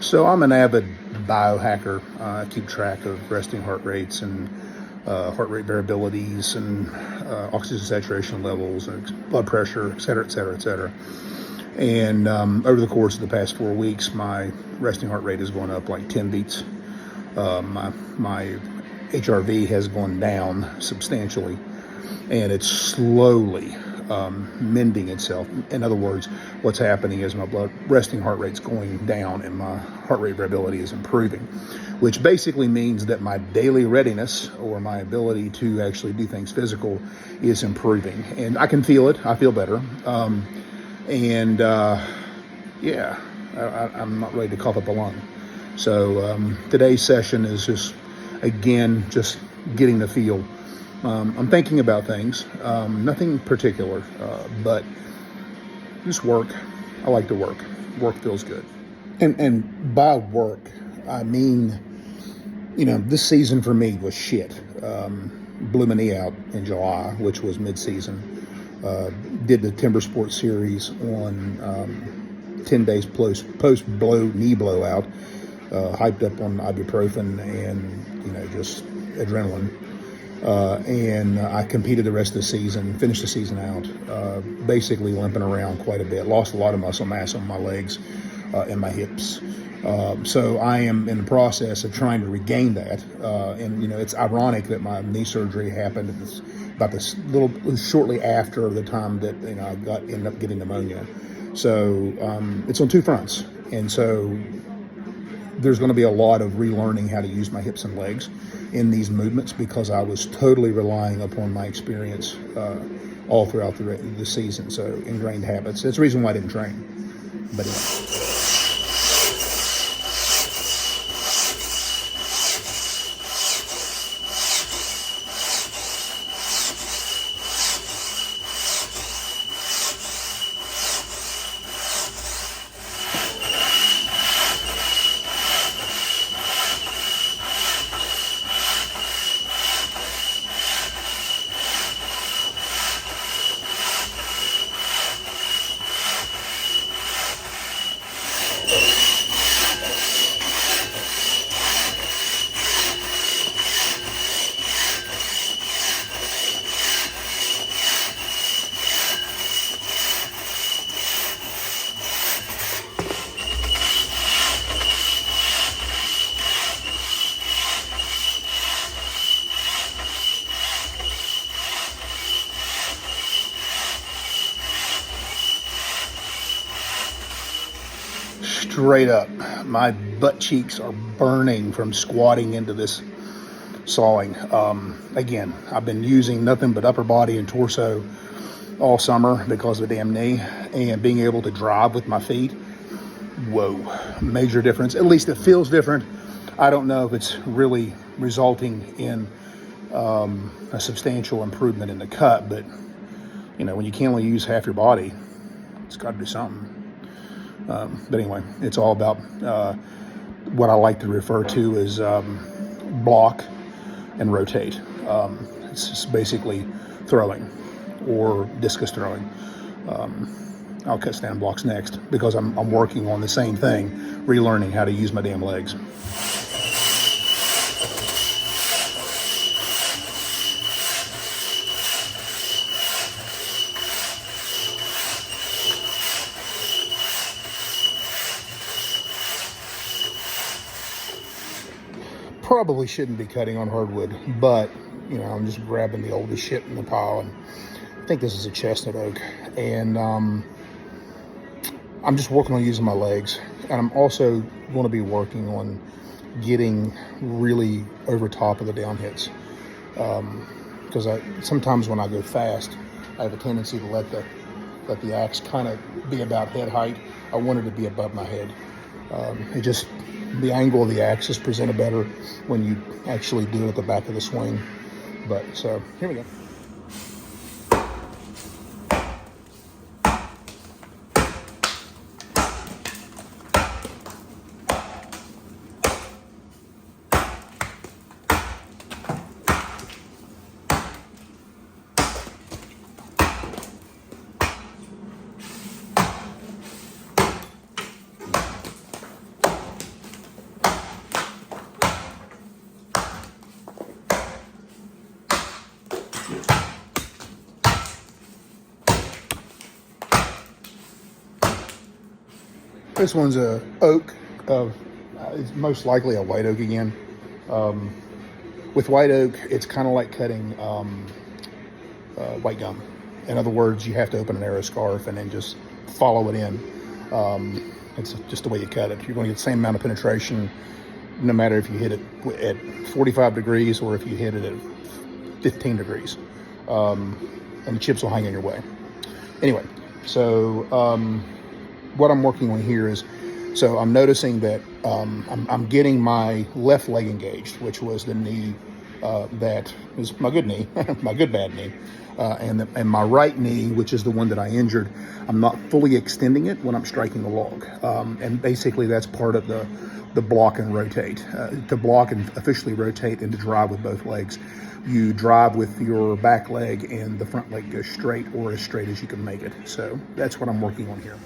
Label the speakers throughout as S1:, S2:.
S1: So I'm an avid biohacker. I keep track of resting heart rates and heart rate variabilities and oxygen saturation levels and blood pressure, et cetera, et cetera, et cetera. And over the course of the past 4 weeks, my resting heart rate has gone up like 10 beats. My HRV has gone down substantially, and it's slowly mending itself. In other words, what's happening is my resting heart rate's going down and my heart rate variability is improving, which basically means that my daily readiness or my ability to actually do things physical is improving. And I can feel it. I feel better. Yeah, I'm not ready to cough up a lung. So today's session is just getting the feel. I'm thinking about things, nothing particular, but just work. I like to work. Work feels good. And by work, I mean, this season for me was shit. Blew my knee out in July, which was mid-season. Did the Timber Sports Series on 10 days post knee blowout. Hyped up on ibuprofen and, just adrenaline. And I competed the rest of the season, finished the season out, basically limping around quite a bit. Lost a lot of muscle mass on my legs and my hips. So I am in the process of trying to regain that. And it's ironic that my knee surgery happened about this little shortly after the time that I ended up getting pneumonia. So it's on two fronts, and so there's going to be a lot of relearning how to use my hips and legs in these movements because I was totally relying upon my experience all throughout the season. So ingrained habits. That's the reason why I didn't train. But anyway. Straight up, my butt cheeks are burning from squatting into this sawing. Again, I've been using nothing but upper body and torso all summer because of the damn knee, and being able to drive with my feet, whoa, major difference. At least it feels different. I don't know if it's really resulting in a substantial improvement in the cut, but when you can't only use half your body, it's got to do something. But anyway, it's all about what I like to refer to as block and rotate. It's just basically throwing or discus throwing. I'll cut stand blocks next because I'm working on the same thing, relearning how to use my damn legs. Probably shouldn't be cutting on hardwood, but I'm just grabbing the oldest shit in the pile, and I think this is a chestnut oak, and I'm just working on using my legs, and I'm also going to be working on getting really over top of the down hits, because sometimes when I go fast, I have a tendency to let the axe kind of be about head height. I want it to be above my head. The angle of the axe is presented better when you actually do it at the back of the swing. But so here we go. This one's a oak. It's most likely a white oak again. With white oak, it's kind of like cutting white gum. In other words, you have to open an arrow scarf and then just follow it in. It's just the way you cut it. You're going to get the same amount of penetration, no matter if you hit it at 45 degrees or if you hit it at 15 degrees. And the chips will hang in your way. Anyway, so what I'm working on here is, so I'm noticing that I'm getting my left leg engaged, which was the knee that is my good knee, my good bad knee, and my right knee, which is the one that I injured. I'm not fully extending it when I'm striking the log, and basically that's part of the block and rotate. To block and officially rotate and to drive with both legs, you drive with your back leg and the front leg goes straight, or as straight as you can make it. So that's what I'm working on here.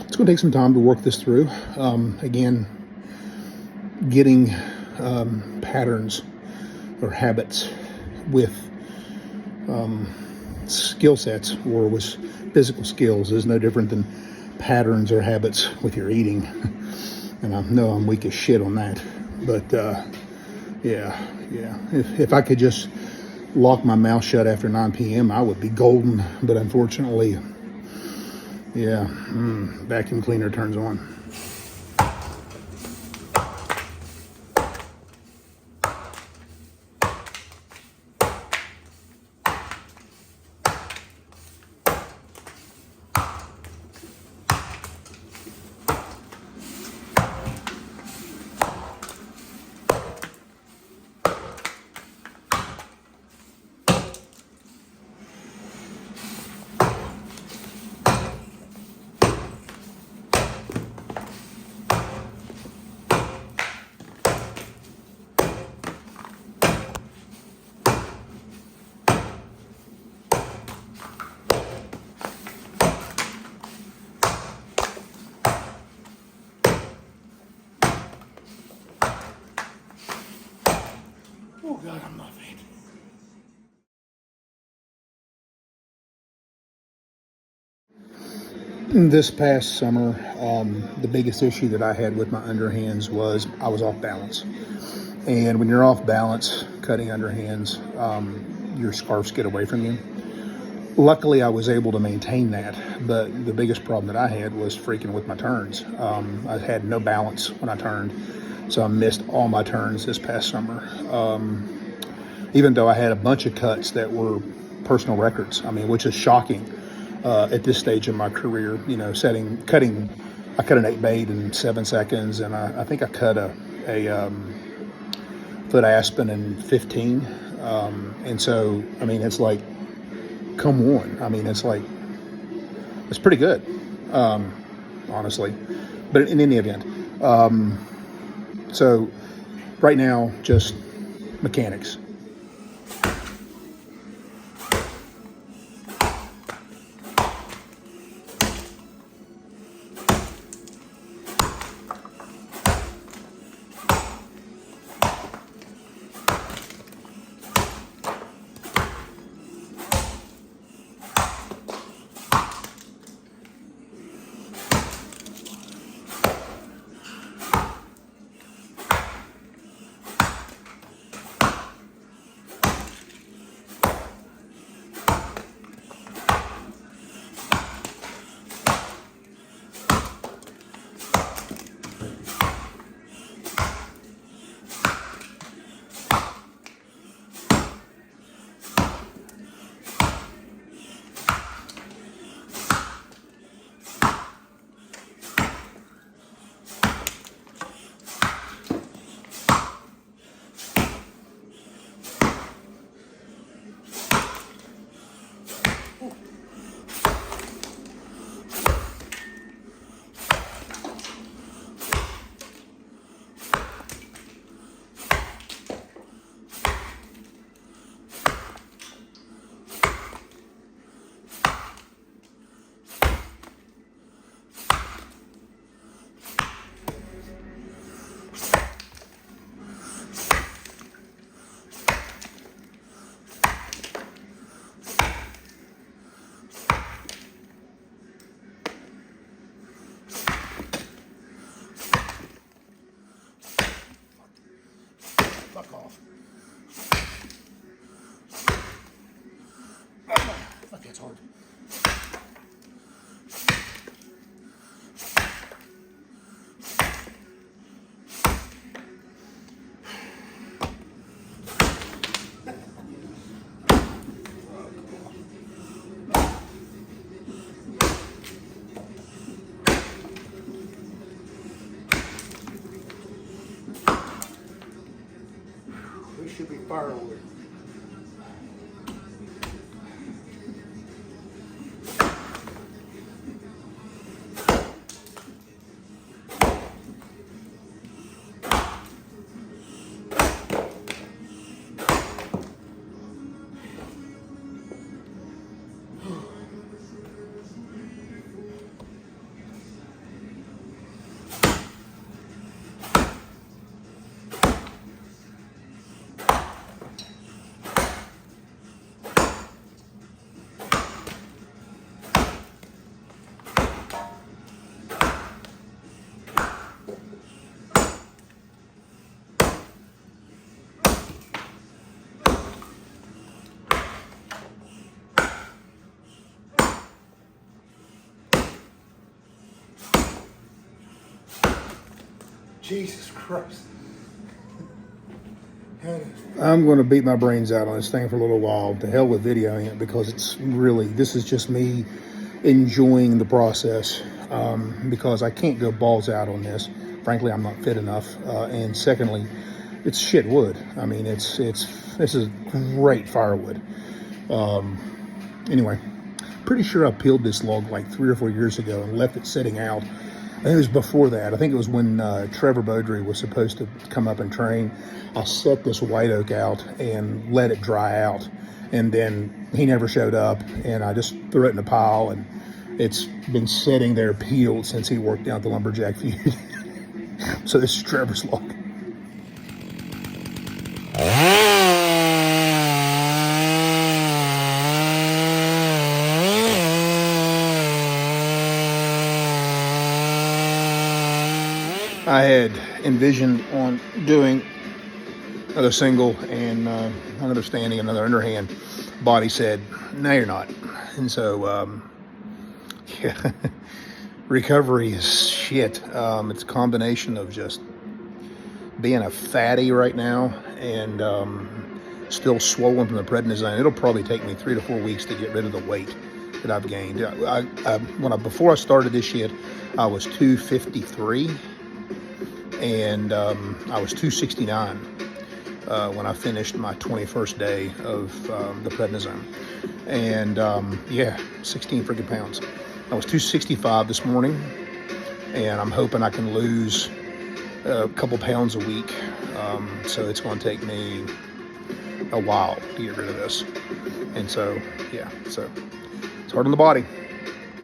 S1: It's going to take some time to work this through. Again, getting patterns or habits with skill sets or with physical skills is no different than patterns or habits with your eating. And I know I'm weak as shit on that, but yeah. If I could just lock my mouth shut after 9 p.m., I would be golden. But unfortunately, yeah, vacuum cleaner turns on. Oh God, I'm not faint. This past summer, the biggest issue that I had with my underhands was I was off balance. And when you're off balance, cutting underhands, your scarves get away from you. Luckily, I was able to maintain that, but the biggest problem that I had was freaking with my turns. I had no balance when I turned, so I missed all my turns this past summer. Even though I had a bunch of cuts that were personal records, I mean, which is shocking at this stage in my career. You know, cutting. I cut an 8-bait in 7 seconds, and I think I cut a foot aspen in 15. And so, I mean, it's like, come on. I mean, it's pretty good, honestly. But in any event, so right now, just mechanics. firewood. Jesus Christ. I'm going to beat my brains out on this thing for a little while. To hell with videoing it, because it's really, this is just me enjoying the process, because I can't go balls out on this. Frankly, I'm not fit enough. And secondly, it's shit wood. I mean, this is great firewood. Anyway, pretty sure I peeled this log like 3 or 4 years ago and left it sitting out. I think it was before that. I think it was when Trevor Beaudry was supposed to come up and train. I set this white oak out and let it dry out. And then he never showed up, and I just threw it in a pile, and it's been sitting there peeled since he worked down at the Lumberjack Feud. So this is Trevor's log. I had envisioned on doing another single and another standing, another underhand. Body said, no, you're not. And so, yeah, recovery is shit. It's a combination of just being a fatty right now and still swollen from the prednisone. It'll probably take me 3 to 4 weeks to get rid of the weight that I've gained. Before I started this shit, I was 253. And I was 269 when I finished my 21st day of the prednisone. And yeah, 16 freaking pounds. I was 265 this morning, and I'm hoping I can lose a couple pounds a week. So it's going to take me a while to get rid of this. And so, yeah, so it's hard on the body.